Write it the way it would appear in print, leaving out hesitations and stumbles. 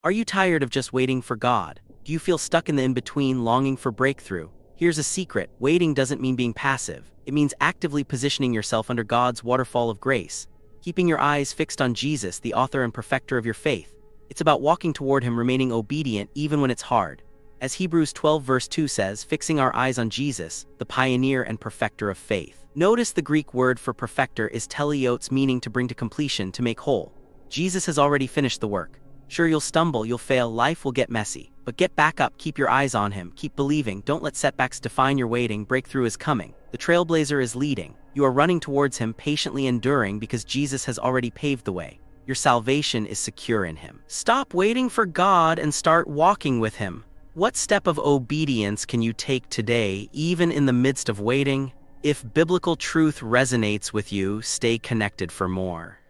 Are you tired of just waiting for God? Do you feel stuck in the in-between, longing for breakthrough? Here's a secret: waiting doesn't mean being passive. It means actively positioning yourself under God's waterfall of grace, keeping your eyes fixed on Jesus, the author and perfecter of your faith. It's about walking toward Him, remaining obedient even when it's hard. As Hebrews 12 verse 2 says, fixing our eyes on Jesus, the pioneer and perfecter of faith. Notice the Greek word for perfecter is teleiotes, meaning to bring to completion, to make whole. Jesus has already finished the work. Sure, you'll stumble, you'll fail, life will get messy. But get back up, keep your eyes on Him, keep believing, don't let setbacks define your waiting. Breakthrough is coming. The trailblazer is leading. You are running towards Him, patiently enduring, because Jesus has already paved the way. Your salvation is secure in Him. Stop waiting for God and start walking with Him. What step of obedience can you take today, even in the midst of waiting? If biblical truth resonates with you, stay connected for more.